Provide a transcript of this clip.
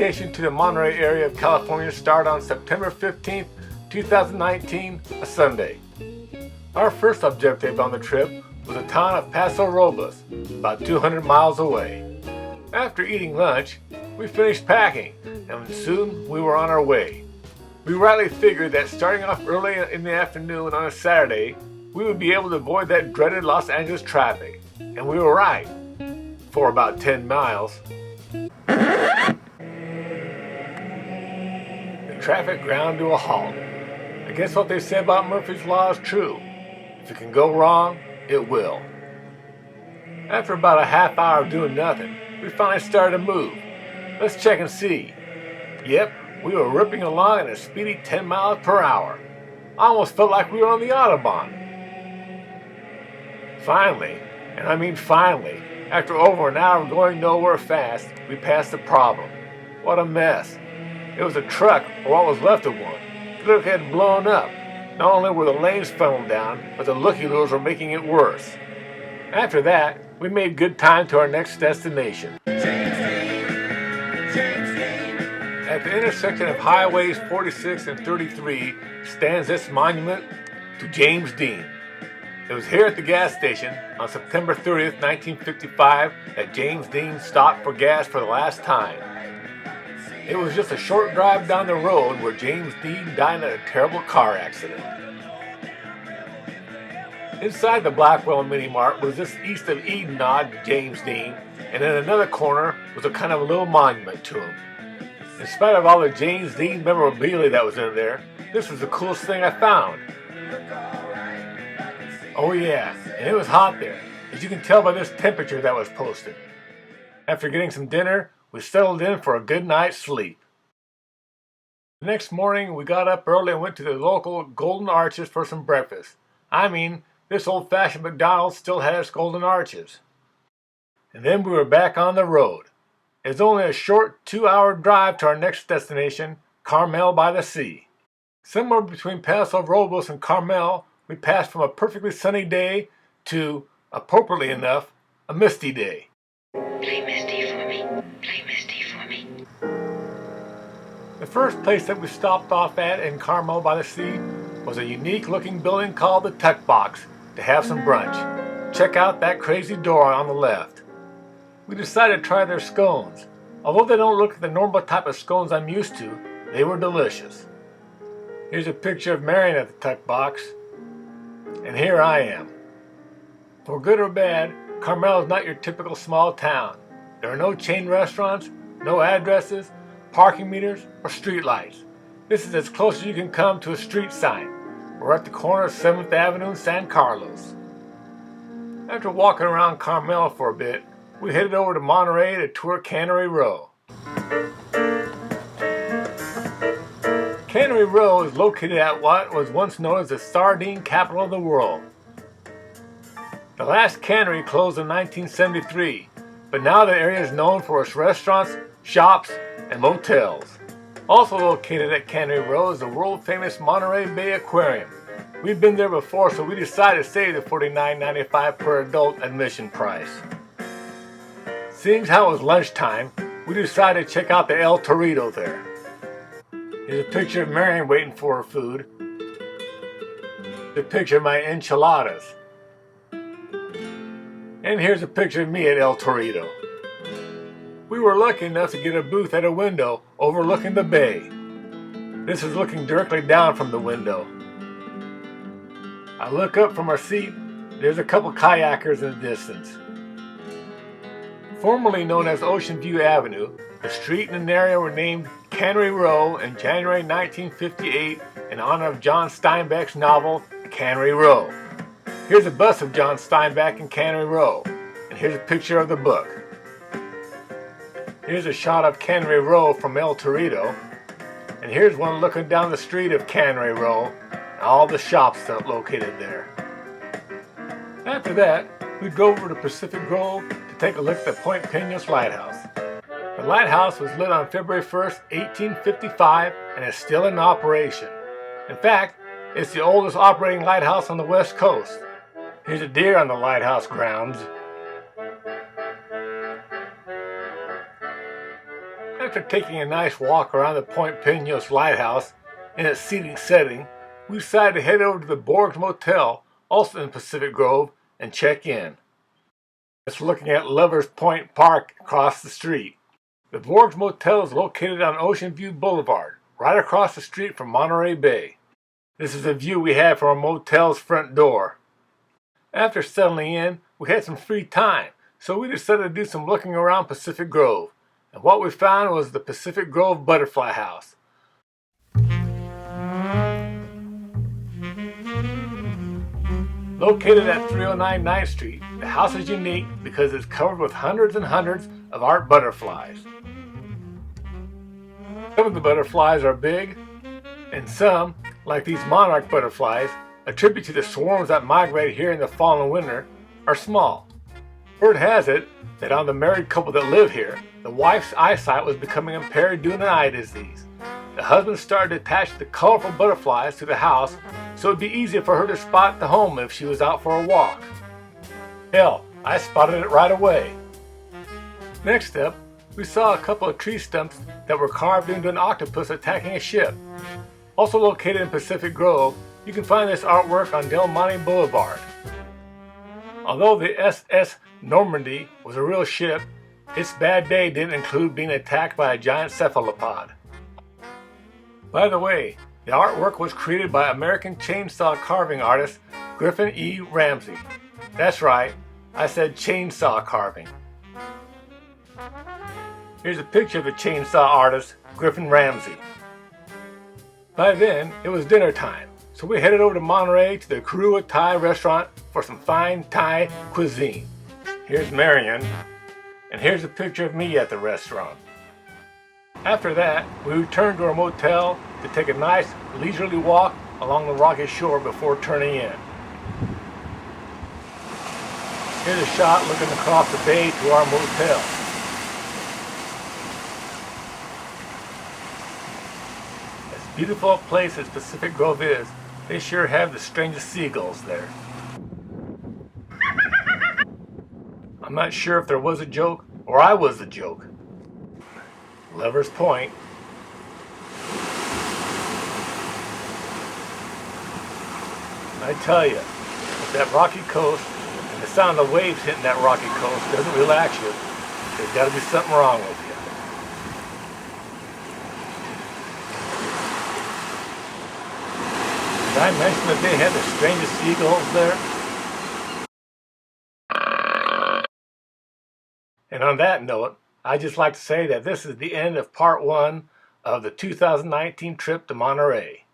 vacation to the Monterey area of California started on September 15th, 2019, a Sunday. Our first objective on the trip was the town of Paso Robles, about 200 miles away. After eating lunch, we finished packing, and soon we were on our way. We rightly figured that starting off early in the afternoon on a Saturday, we would be able to avoid that dreaded Los Angeles traffic, and we were right, for about 10 miles. The traffic ground to a halt. I guess what they say about Murphy's Law is true. If it can go wrong, it will. After about a half hour of doing nothing, we finally started to move. Let's check and see. Yep, we were ripping along at a speedy 10 miles per hour. I almost felt like we were on the Autobahn. Finally, and I mean finally, after over an hour of going nowhere fast, we passed the problem. What a mess. It was a truck, or what was left of one. It looked like it had blown up. Not only were the lanes funneled down, but the looky-loos were making it worse. After that, we made good time to our next destination. At the intersection of Highways 46 and 33 stands this monument to James Dean. It was here at the gas station on September 30th, 1955 that James Dean stopped for gas for the last time. It was just a short drive down the road where James Dean died in a terrible car accident. Inside the Blackwell Mini Mart was this East of Eden nod to James Dean, and in another corner was a kind of a little monument to him. In spite of all the James Dean memorabilia that was in there, this was the coolest thing I found. Oh yeah, and it was hot there, as you can tell by this temperature that was posted. After getting some dinner, we settled in for a good night's sleep. The next morning, we got up early and went to the local Golden Arches for some breakfast. I mean, this old-fashioned McDonald's still had its golden arches. And then we were back on the road. It was only a short 2-hour drive to our next destination, Carmel by the Sea. Somewhere between Paso Robles and Carmel, we passed from a perfectly sunny day to, appropriately enough, a misty day. Play Misty for me. Play Misty for me. The first place that we stopped off at in Carmel by the Sea was a unique-looking building called the Tuck Box to have some brunch. Check out that crazy door on the left. We decided to try their scones. Although they don't look like the normal type of scones I'm used to, they were delicious. Here's a picture of Marion at the Tuck Box. And here I am. For good or bad, Carmel is not your typical small town. There are no chain restaurants, no addresses, parking meters, or street lights. This is as close as you can come to a street sign. We're at the corner of 7th Avenue and San Carlos. After walking around Carmel for a bit, we headed over to Monterey to tour Cannery Row. Cannery Row is located at what was once known as the sardine capital of the world. The last cannery closed in 1973, but now the area is known for its restaurants, shops, and motels. Also located at Cannery Row is the world-famous Monterey Bay Aquarium. We've been there before, so we decided to save the $49.95 per adult admission price. Seeing how it was lunchtime, we decided to check out the El Torito there. Here's a picture of Marion waiting for her food. Here's a picture of my enchiladas. And here's a picture of me at El Torito. We were lucky enough to get a booth at a window overlooking the bay. This is looking directly down from the window. I look up from our seat, there's a couple kayakers in the distance. Formerly known as Ocean View Avenue, the street and an area were named Cannery Row in January 1958 in honor of John Steinbeck's novel, Cannery Row. Here's a bust of John Steinbeck in Cannery Row, and here's a picture of the book. Here's a shot of Cannery Row from El Torito, and here's one looking down the street of Cannery Row, and all the shops that are located there. After that, we drove over to Pacific Grove to take a look at the Point Peñas Lighthouse. The lighthouse was lit on February 1st, 1855, and is still in operation. In fact, it's the oldest operating lighthouse on the West Coast. Here's a deer on the lighthouse grounds. After After taking a nice walk around the Point Pinos Lighthouse in its scenic setting, we decided to head over to the Borg's Motel, also in Pacific Grove, and check in. It's looking at Lovers Point Park across the street. The Borg's Motel is located on Ocean View Boulevard, right across the street from Monterey Bay. This is the view we had from our motel's front door. After settling in, we had some free time, so we decided to do some looking around Pacific Grove. And what we found was the Pacific Grove Butterfly House. Located at 309 9th Street, the house is unique because it's covered with hundreds and hundreds of art butterflies. Some of the butterflies are big, and some, like these monarch butterflies, a tribute to the swarms that migrate here in the fall and winter, are small. Word has it that on the married couple that live here, the wife's eyesight was becoming impaired due to an eye disease. The husband started to attach the colorful butterflies to the house so it'd be easier for her to spot the home if she was out for a walk. Hell, I spotted it right away. Next up, we saw a couple of tree stumps that were carved into an octopus attacking a ship. Also located in Pacific Grove, you can find this artwork on Del Monte Boulevard. Although the SS Normandy was a real ship, its bad day didn't include being attacked by a giant cephalopod. By the way, the artwork was created by American chainsaw carving artist Griffin E. Ramsey. That's right, I said chainsaw carving. Here's a picture of the chainsaw artist Griffin Ramsey. By then, it was dinner time, so we headed over to Monterey to the Kurua Thai restaurant for some fine Thai cuisine. Here's Marion, and here's a picture of me at the restaurant. After that, we returned to our motel to take a nice leisurely walk along the rocky shore before turning in. Here's a shot looking across the bay to our motel. As beautiful a place as Pacific Grove is, they sure have the strangest seagulls there. I'm not sure if there was a joke or I was the joke. Lovers Point. I tell you, with that rocky coast and the sound of waves hitting that rocky coast doesn't relax you, there's got to be something wrong with you. Did I mention that they had the strangest seagulls there? And on that note, I'd just like to say that this is the end of part 1 of the 2019 trip to Monterey.